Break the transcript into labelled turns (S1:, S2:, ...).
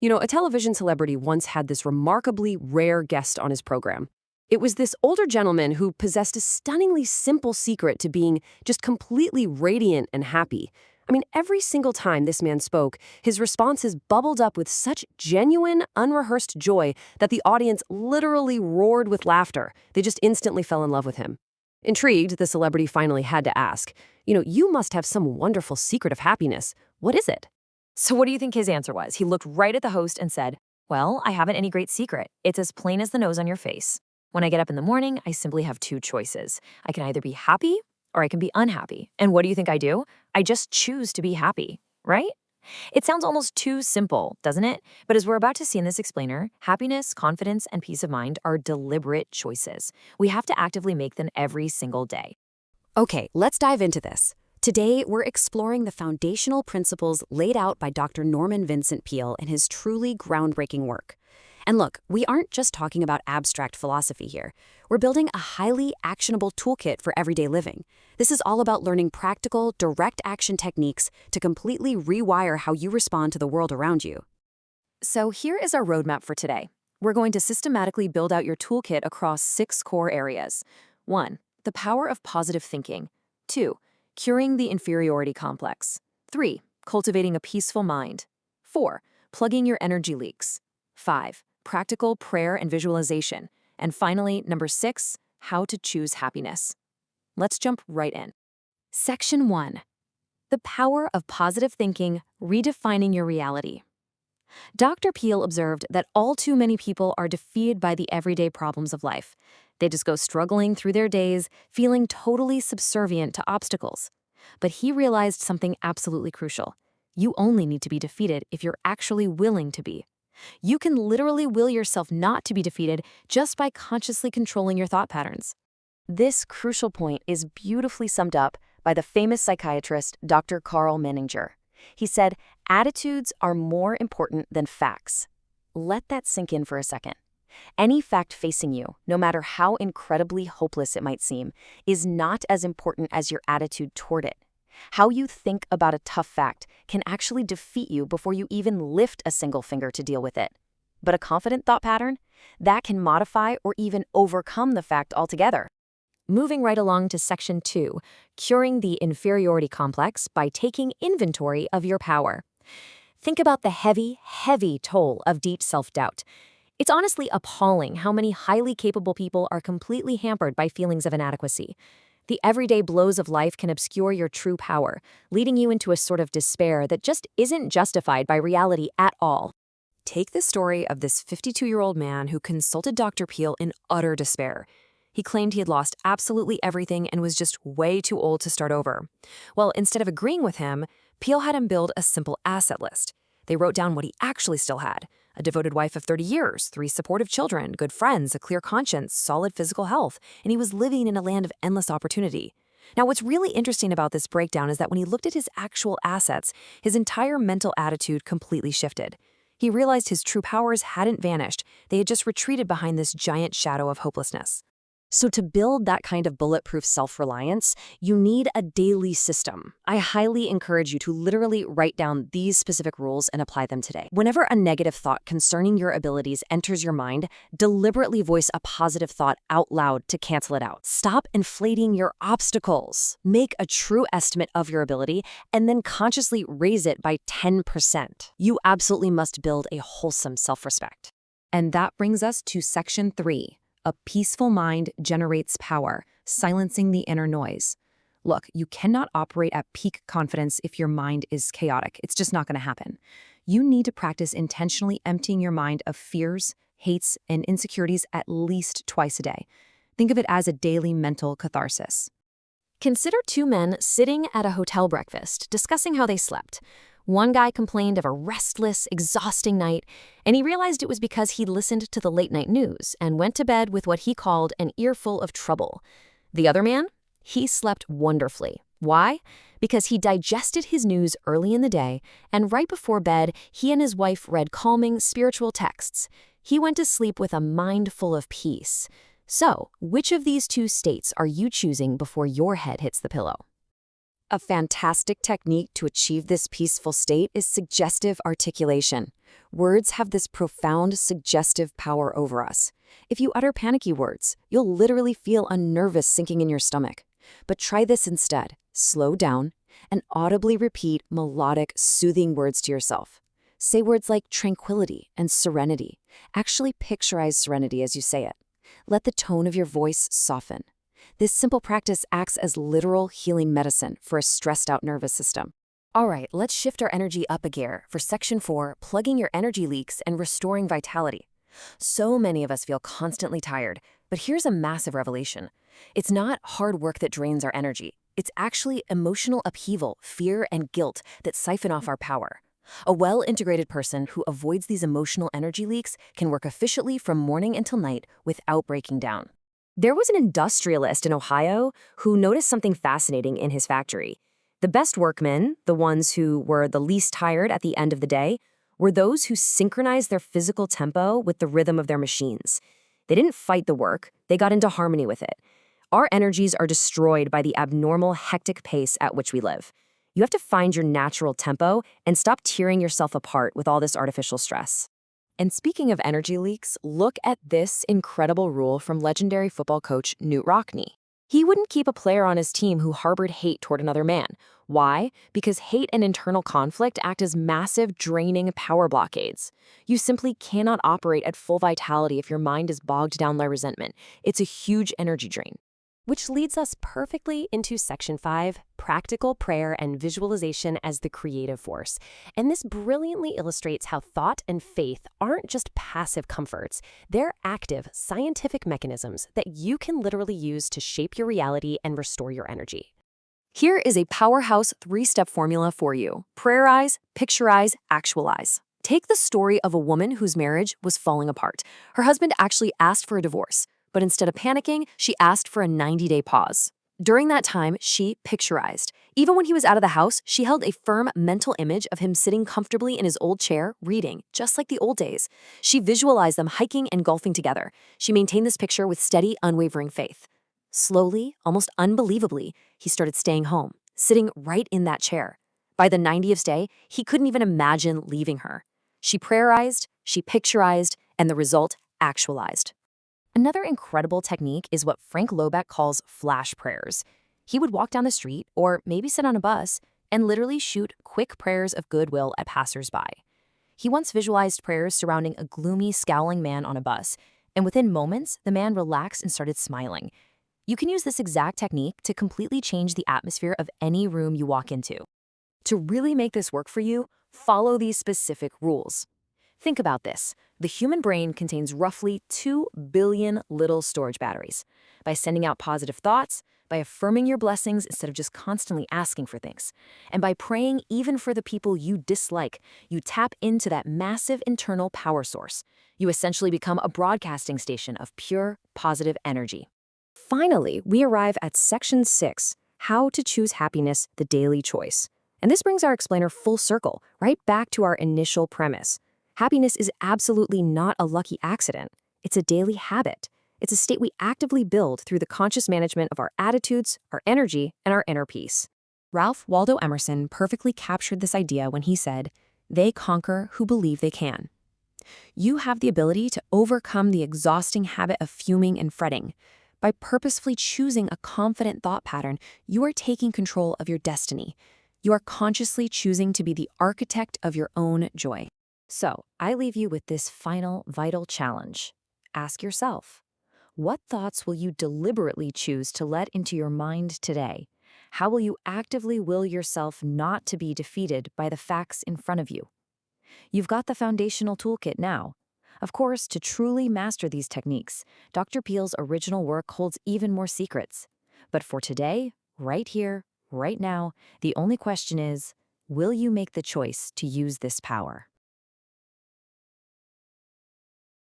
S1: A television celebrity once had this remarkably rare guest on his program. It was this older gentleman who possessed a stunningly simple secret to being just completely radiant and happy. Every single time this man spoke, his responses bubbled up with such genuine, unrehearsed joy that the audience literally roared with laughter. They just instantly fell in love with him. Intrigued, the celebrity finally had to ask, you must have some wonderful secret of happiness. What is it?
S2: So what do you think his answer was? He looked right at the host and said, "Well, I haven't any great secret. It's as plain as the nose on your face. When I get up in the morning, I simply have two choices. I can either be happy or I can be unhappy. And what do you think I do? I just choose to be happy, right?" It sounds almost too simple, doesn't it? But as we're about to see in this explainer, happiness, confidence, and peace of mind are deliberate choices. We have to actively make them every single day.
S1: Okay, let's dive into this. Today, we're exploring the foundational principles laid out by Dr. Norman Vincent Peale in his truly groundbreaking work. And look, we aren't just talking about abstract philosophy here. We're building a highly actionable toolkit for everyday living. This is all about learning practical, direct action techniques to completely rewire how you respond to the world around you.
S2: So here is our roadmap for today. We're going to systematically build out your toolkit across 6 core areas. 1. The power of positive thinking. 2. Curing the inferiority complex. 3. Cultivating a peaceful mind. 4. Plugging your energy leaks. 5. Practical prayer and visualization. And finally, number 6, how to choose happiness. Let's jump right in. Section 1. The power of positive thinking, redefining your reality. Dr. Peale observed that all too many people are defeated by the everyday problems of life. They just go struggling through their days, feeling totally subservient to obstacles. But he realized something absolutely crucial. You only need to be defeated if you're actually willing to be. You can literally will yourself not to be defeated just by consciously controlling your thought patterns. This crucial point is beautifully summed up by the famous psychiatrist Dr. Carl Menninger. He said, "Attitudes are more important than facts." Let that sink in for a second. Any fact facing you, no matter how incredibly hopeless it might seem, is not as important as your attitude toward it. How you think about a tough fact can actually defeat you before you even lift a single finger to deal with it. But a confident thought pattern, that can modify or even overcome the fact altogether. Moving right along to Section 2, curing the inferiority complex by taking inventory of your power. Think about the heavy, heavy toll of deep self-doubt. It's honestly appalling how many highly capable people are completely hampered by feelings of inadequacy. The everyday blows of life can obscure your true power, leading you into a sort of despair that just isn't justified by reality at all. Take the story of this 52-year-old man who consulted Dr. Peale in utter despair. He claimed he had lost absolutely everything and was just way too old to start over. Well, instead of agreeing with him, Peale had him build a simple asset list. They wrote down what he actually still had: a devoted wife of 30 years, 3 supportive children, good friends, a clear conscience, solid physical health, and he was living in a land of endless opportunity. Now, what's really interesting about this breakdown is that when he looked at his actual assets, his entire mental attitude completely shifted. He realized his true powers hadn't vanished. They had just retreated behind this giant shadow of hopelessness. So to build that kind of bulletproof self-reliance, you need a daily system. I highly encourage you to literally write down these specific rules and apply them today. Whenever a negative thought concerning your abilities enters your mind, deliberately voice a positive thought out loud to cancel it out. Stop inflating your obstacles. Make a true estimate of your ability and then consciously raise it by 10%. You absolutely must build a wholesome self-respect. And that brings us to Section 3. A peaceful mind generates power, silencing the inner noise. Look, you cannot operate at peak confidence if your mind is chaotic. It's just not going to happen. You need to practice intentionally emptying your mind of fears, hates, and insecurities at least twice a day. Think of it as a daily mental catharsis. Consider 2 men sitting at a hotel breakfast, discussing how they slept. One guy complained of a restless, exhausting night, and he realized it was because he listened to the late-night news and went to bed with what he called an earful of trouble. The other man? He slept wonderfully. Why? Because he digested his news early in the day, and right before bed, he and his wife read calming, spiritual texts. He went to sleep with a mind full of peace. So, which of these 2 states are you choosing before your head hits the pillow? A fantastic technique to achieve this peaceful state is suggestive articulation. Words have this profound suggestive power over us. If you utter panicky words, you'll literally feel a nervous sinking in your stomach. But try this instead. Slow down and audibly repeat melodic, soothing words to yourself. Say words like tranquility and serenity. Actually picturize serenity as you say it. Let the tone of your voice soften. This simple practice acts as literal healing medicine for a stressed-out nervous system. All right, let's shift our energy up a gear for Section 4, plugging your energy leaks and restoring vitality. So many of us feel constantly tired, but here's a massive revelation. It's not hard work that drains our energy. It's actually emotional upheaval, fear, and guilt that siphon off our power. A well-integrated person who avoids these emotional energy leaks can work efficiently from morning until night without breaking down. There was an industrialist in Ohio who noticed something fascinating in his factory. The best workmen, the ones who were the least tired at the end of the day, were those who synchronized their physical tempo with the rhythm of their machines. They didn't fight the work, they got into harmony with it. Our energies are destroyed by the abnormal, hectic pace at which we live. You have to find your natural tempo and stop tearing yourself apart with all this artificial stress. And speaking of energy leaks, look at this incredible rule from legendary football coach Knute Rockne. He wouldn't keep a player on his team who harbored hate toward another man. Why? Because hate and internal conflict act as massive, draining power blockades. You simply cannot operate at full vitality if your mind is bogged down by resentment. It's a huge energy drain.
S1: Which leads us perfectly into Section 5, practical prayer and visualization as the creative force. And this brilliantly illustrates how thought and faith aren't just passive comforts. They're active, scientific mechanisms that you can literally use to shape your reality and restore your energy.
S2: Here is a powerhouse 3-step formula for you. Prayerize, picturize, actualize. Take the story of a woman whose marriage was falling apart. Her husband actually asked for a divorce. But instead of panicking, she asked for a 90-day pause. During that time, she picturized. Even when he was out of the house, she held a firm mental image of him sitting comfortably in his old chair, reading, just like the old days. She visualized them hiking and golfing together. She maintained this picture with steady, unwavering faith. Slowly, almost unbelievably, he started staying home, sitting right in that chair. By the 90th day, he couldn't even imagine leaving her. She prayerized, she picturized, and the result actualized. Another incredible technique is what Frank Lobeck calls flash prayers. He would walk down the street, or maybe sit on a bus, and literally shoot quick prayers of goodwill at passersby. He once visualized prayers surrounding a gloomy, scowling man on a bus, and within moments, the man relaxed and started smiling. You can use this exact technique to completely change the atmosphere of any room you walk into. To really make this work for you, follow these specific rules. Think about this. The human brain contains roughly 2 billion little storage batteries. By sending out positive thoughts, by affirming your blessings instead of just constantly asking for things, and by praying even for the people you dislike, you tap into that massive internal power source. You essentially become a broadcasting station of pure, positive energy. Finally, we arrive at Section 6, How to Choose Happiness, the Daily Choice. And this brings our explainer full circle, right back to our initial premise. Happiness is absolutely not a lucky accident. It's a daily habit. It's a state we actively build through the conscious management of our attitudes, our energy, and our inner peace. Ralph Waldo Emerson perfectly captured this idea when he said, "They conquer who believe they can." You have the ability to overcome the exhausting habit of fuming and fretting. By purposefully choosing a confident thought pattern, you are taking control of your destiny. You are consciously choosing to be the architect of your own joy. So, I leave you with this final vital challenge. Ask yourself, what thoughts will you deliberately choose to let into your mind today? How will you actively will yourself not to be defeated by the facts in front of you? You've got the foundational toolkit now. Of course, to truly master these techniques, Dr. Peale's original work holds even more secrets. But for today, right here, right now, the only question is, will you make the choice to use this power?